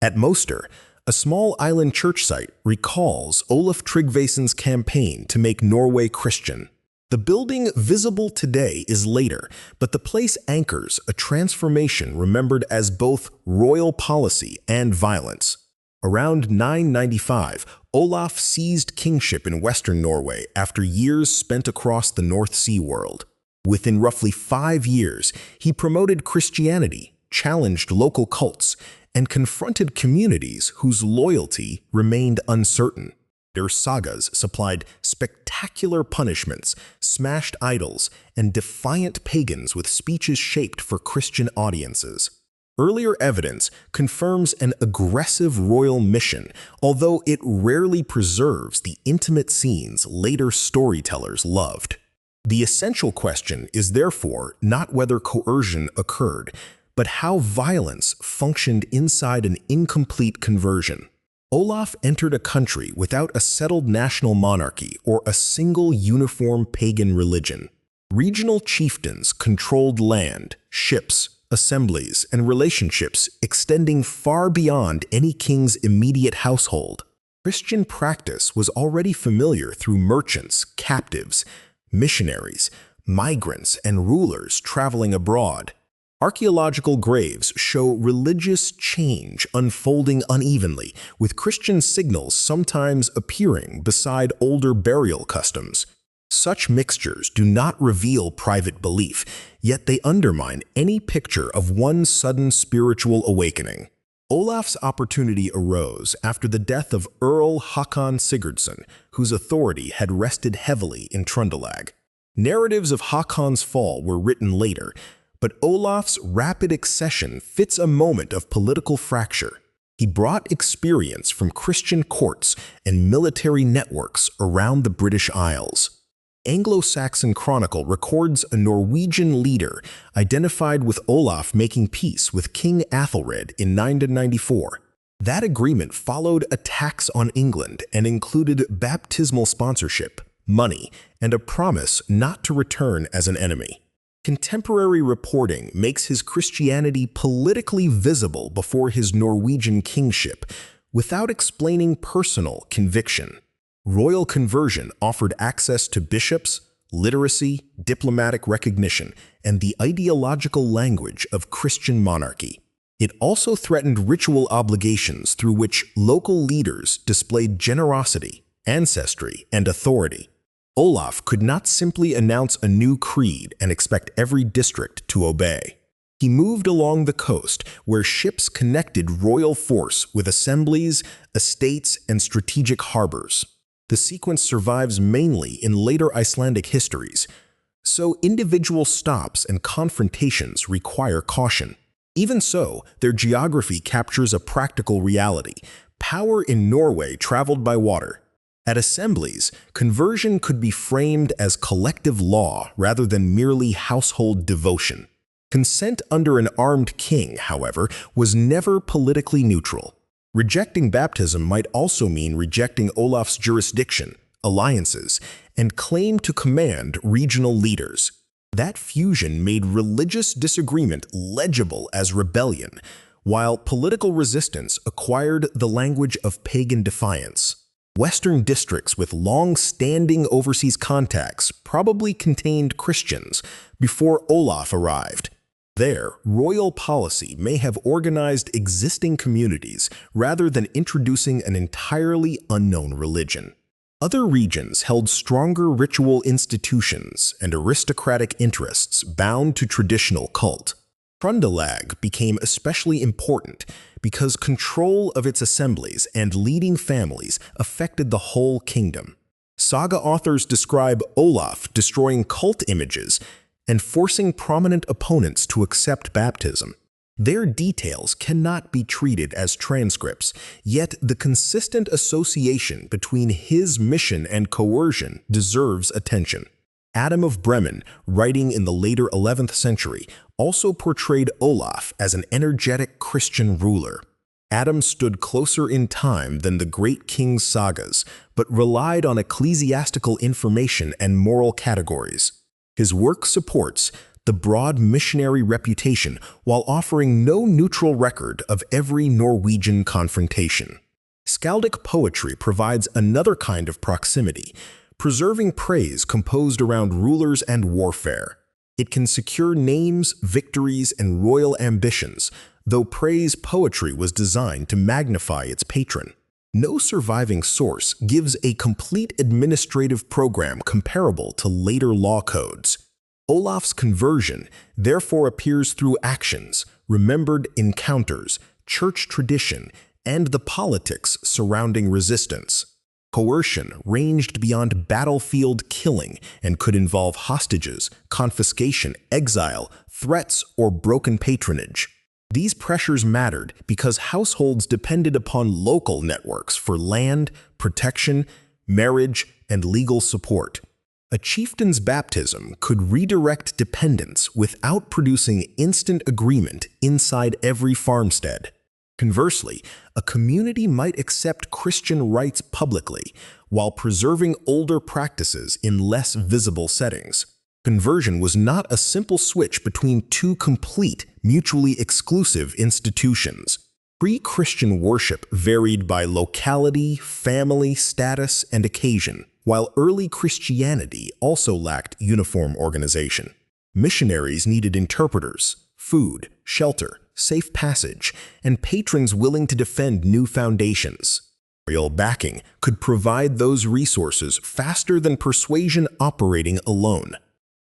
At Moster, a small island church site recalls Olaf Tryggvason's campaign to make Norway Christian. The building visible today is later, but the place anchors a transformation remembered as both royal policy and violence. Around 995, Olaf seized kingship in western Norway after years spent across the North Sea world. Within roughly 5 years, he promoted Christianity, challenged local cults, and confronted communities whose loyalty remained uncertain. Their sagas supplied spectacular punishments, smashed idols, and defiant pagans with speeches shaped for Christian audiences. Earlier evidence confirms an aggressive royal mission, although it rarely preserves the intimate scenes later storytellers loved. The essential question is therefore not whether coercion occurred, but how violence functioned inside an incomplete conversion. Olaf entered a country without a settled national monarchy or a single uniform pagan religion. Regional chieftains controlled land, ships, assemblies, and relationships extending far beyond any king's immediate household. Christian practice was already familiar through merchants, captives, missionaries, migrants, and rulers traveling abroad. Archaeological graves show religious change unfolding unevenly, with Christian signals sometimes appearing beside older burial customs. Such mixtures do not reveal private belief, yet they undermine any picture of one sudden spiritual awakening. Olaf's opportunity arose after the death of Earl Håkon Sigurdsson, whose authority had rested heavily in Trøndelag. Narratives of Håkon's fall were written later, but Olaf's rapid accession fits a moment of political fracture. He brought experience from Christian courts and military networks around the British Isles. Anglo-Saxon Chronicle records a Norwegian leader identified with Olaf making peace with King Athelred in 994. That agreement followed attacks on England and included baptismal sponsorship, money, and a promise not to return as an enemy. Contemporary reporting makes his Christianity politically visible before his Norwegian kingship, without explaining personal conviction. Royal conversion offered access to bishops, literacy, diplomatic recognition, and the ideological language of Christian monarchy. It also threatened ritual obligations through which local leaders displayed generosity, ancestry, and authority. Olaf could not simply announce a new creed and expect every district to obey. He moved along the coast, where ships connected royal force with assemblies, estates, and strategic harbors. The sequence survives mainly in later Icelandic histories, so individual stops and confrontations require caution. Even so, their geography captures a practical reality. Power in Norway traveled by water. At Assemblies, conversion could be framed as collective law rather than merely household devotion. Consent under an armed king, however, was never politically neutral. Rejecting baptism might also mean rejecting Olaf's jurisdiction, alliances, and claim to command regional leaders. That fusion made religious disagreement legible as rebellion, while political resistance acquired the language of pagan defiance. Western districts with long-standing overseas contacts probably contained Christians before Olaf arrived. There, royal policy may have organized existing communities rather than introducing an entirely unknown religion. Other regions held stronger ritual institutions and aristocratic interests bound to traditional cult. Trøndelag became especially important because control of its assemblies and leading families affected the whole kingdom. Saga authors describe Olaf destroying cult images and forcing prominent opponents to accept baptism. Their details cannot be treated as transcripts, yet the consistent association between his mission and coercion deserves attention. Adam of Bremen, writing in the later 11th century, also portrayed Olaf as an energetic Christian ruler. Adam stood closer in time than the great king's sagas, but relied on ecclesiastical information and moral categories. His work supports the broad missionary reputation while offering no neutral record of every Norwegian confrontation. Skaldic poetry provides another kind of proximity, preserving praise composed around rulers and warfare. It can secure names, victories, and royal ambitions, though praise poetry was designed to magnify its patron. No surviving source gives a complete administrative program comparable to later law codes. Olaf's conversion therefore appears through actions, remembered encounters, church tradition, and the politics surrounding resistance. Coercion ranged beyond battlefield killing and could involve hostages, confiscation, exile, threats, or broken patronage. These pressures mattered because households depended upon local networks for land, protection, marriage, and legal support. A chieftain's baptism could redirect dependence without producing instant agreement inside every farmstead. Conversely, a community might accept Christian rites publicly while preserving older practices in less visible settings. Conversion was not a simple switch between two complete, mutually exclusive institutions. Pre-Christian worship varied by locality, family, status, and occasion, while early Christianity also lacked uniform organization. Missionaries needed interpreters, food, shelter, safe passage, and patrons willing to defend new foundations. Royal backing could provide those resources faster than persuasion operating alone.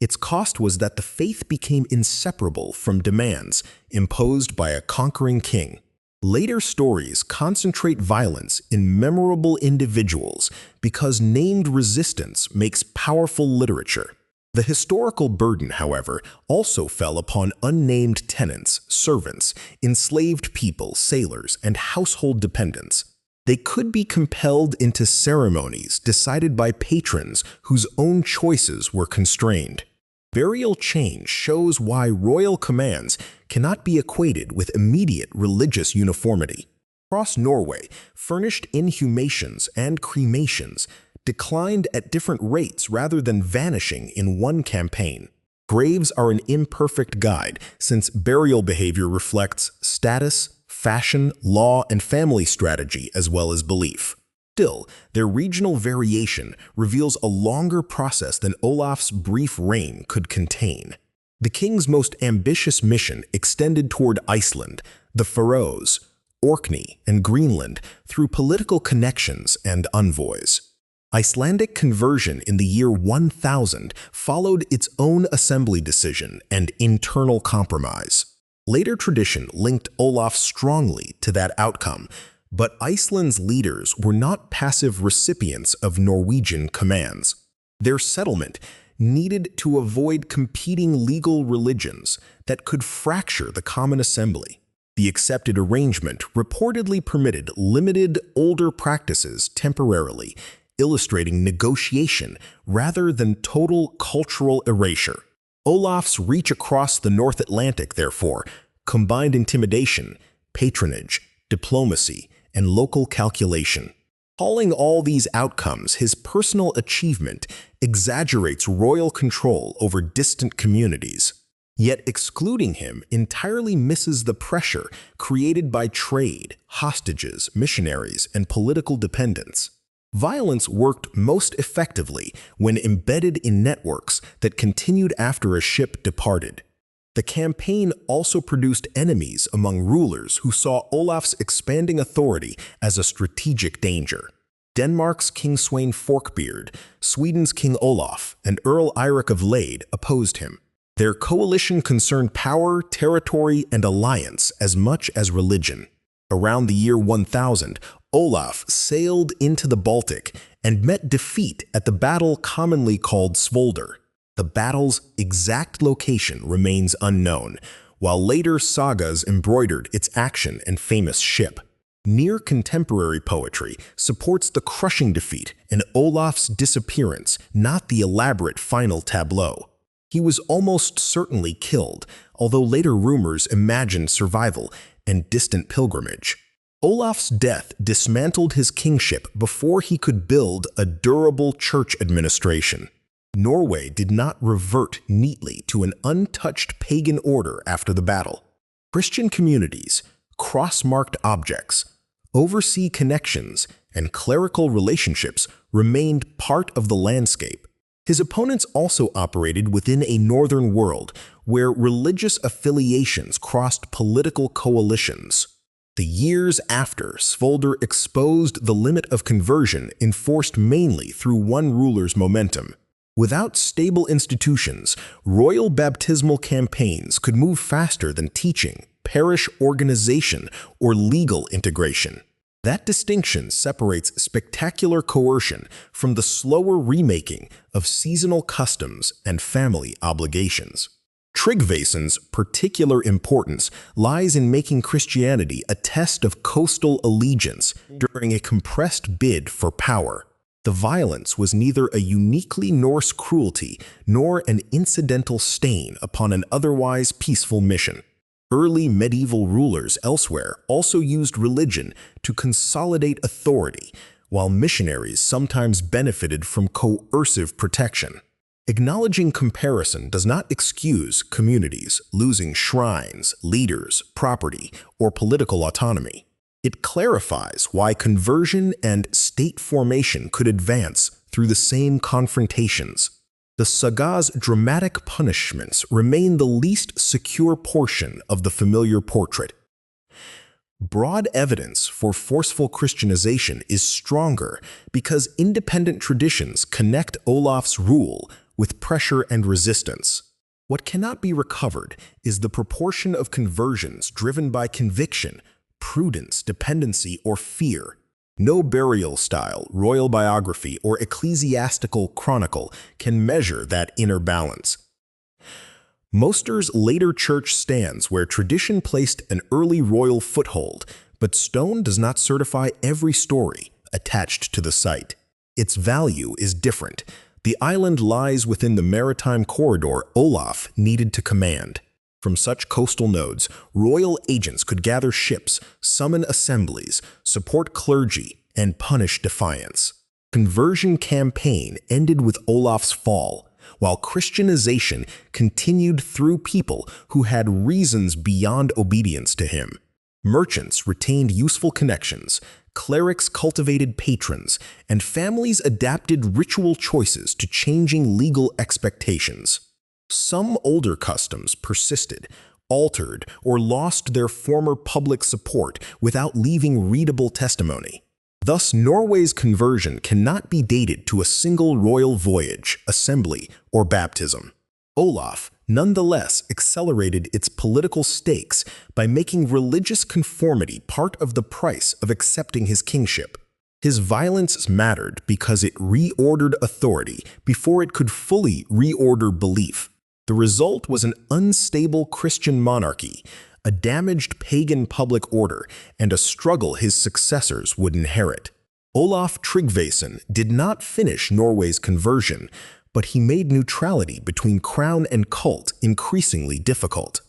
Its cost was that the faith became inseparable from demands imposed by a conquering king. Later stories concentrate violence in memorable individuals because named resistance makes powerful literature. The historical burden, however, also fell upon unnamed tenants, servants, enslaved people, sailors, and household dependents. They could be compelled into ceremonies decided by patrons whose own choices were constrained. Burial change shows why royal commands cannot be equated with immediate religious uniformity. Across Norway, furnished inhumations and cremations declined at different rates rather than vanishing in one campaign. Graves are an imperfect guide since burial behavior reflects status, fashion, law, and family strategy as well as belief. Still, their regional variation reveals a longer process than Olaf's brief reign could contain. The king's most ambitious mission extended toward Iceland, the Faroes, Orkney, and Greenland through political connections and envoys. Icelandic conversion in the year 1000 followed its own assembly decision and internal compromise. Later tradition linked Olaf strongly to that outcome, but Iceland's leaders were not passive recipients of Norwegian commands. Their settlement needed to avoid competing legal religions that could fracture the common assembly. The accepted arrangement reportedly permitted limited older practices temporarily, illustrating negotiation rather than total cultural erasure. Olaf's reach across the North Atlantic, therefore, combined intimidation, patronage, diplomacy, and local calculation. Calling all these outcomes his personal achievement exaggerates royal control over distant communities. Yet excluding him entirely misses the pressure created by trade, hostages, missionaries, and political dependence. Violence worked most effectively when embedded in networks that continued after a ship departed. The campaign also produced enemies among rulers who saw Olaf's expanding authority as a strategic danger. Denmark's King Sweyn Forkbeard, Sweden's King Olaf, and Earl Eirik of Lade opposed him. Their coalition concerned power, territory, and alliance as much as religion. Around the year 1000, Olaf sailed into the Baltic and met defeat at the battle commonly called Svolder. The battle's exact location remains unknown, while later sagas embroidered its action and famous ship. Near contemporary poetry supports the crushing defeat and Olaf's disappearance, not the elaborate final tableau. He was almost certainly killed, although later rumors imagined survival and distant pilgrimage. Olaf's death dismantled his kingship before he could build a durable church administration. Norway did not revert neatly to an untouched pagan order after the battle. Christian communities, cross-marked objects, overseas connections, and clerical relationships remained part of the landscape. His opponents also operated within a northern world where religious affiliations crossed political coalitions. The years after, Svolder exposed the limit of conversion enforced mainly through one ruler's momentum. Without stable institutions, royal baptismal campaigns could move faster than teaching, parish organization, or legal integration. That distinction separates spectacular coercion from the slower remaking of seasonal customs and family obligations. Tryggvason's particular importance lies in making Christianity a test of coastal allegiance during a compressed bid for power. The violence was neither a uniquely Norse cruelty nor an incidental stain upon an otherwise peaceful mission. Early medieval rulers elsewhere also used religion to consolidate authority, while missionaries sometimes benefited from coercive protection. Acknowledging comparison does not excuse communities losing shrines, leaders, property, or political autonomy. It clarifies why conversion and state formation could advance through the same confrontations. The sagas' dramatic punishments remain the least secure portion of the familiar portrait. Broad evidence for forceful Christianization is stronger because independent traditions connect Olaf's rule with pressure and resistance. What cannot be recovered is the proportion of conversions driven by conviction, prudence, dependency, or fear. No burial style, royal biography, or ecclesiastical chronicle can measure that inner balance. Moster's later church stands where tradition placed an early royal foothold, but stone does not certify every story attached to the site. Its value is different. The island lies within the maritime corridor Olaf needed to command. From such coastal nodes, royal agents could gather ships, summon assemblies, support clergy, and punish defiance. Conversion campaign ended with Olaf's fall, while Christianization continued through people who had reasons beyond obedience to him. Merchants retained useful connections, clerics cultivated patrons, and families adapted ritual choices to changing legal expectations. Some older customs persisted, altered, or lost their former public support without leaving readable testimony. Thus, Norway's conversion cannot be dated to a single royal voyage, assembly, or baptism. Olaf, nonetheless, accelerated its political stakes by making religious conformity part of the price of accepting his kingship. His violence mattered because it reordered authority before it could fully reorder belief. The result was an unstable Christian monarchy, a damaged pagan public order, and a struggle his successors would inherit. Olaf Tryggvason did not finish Norway's conversion, but he made neutrality between crown and cult increasingly difficult.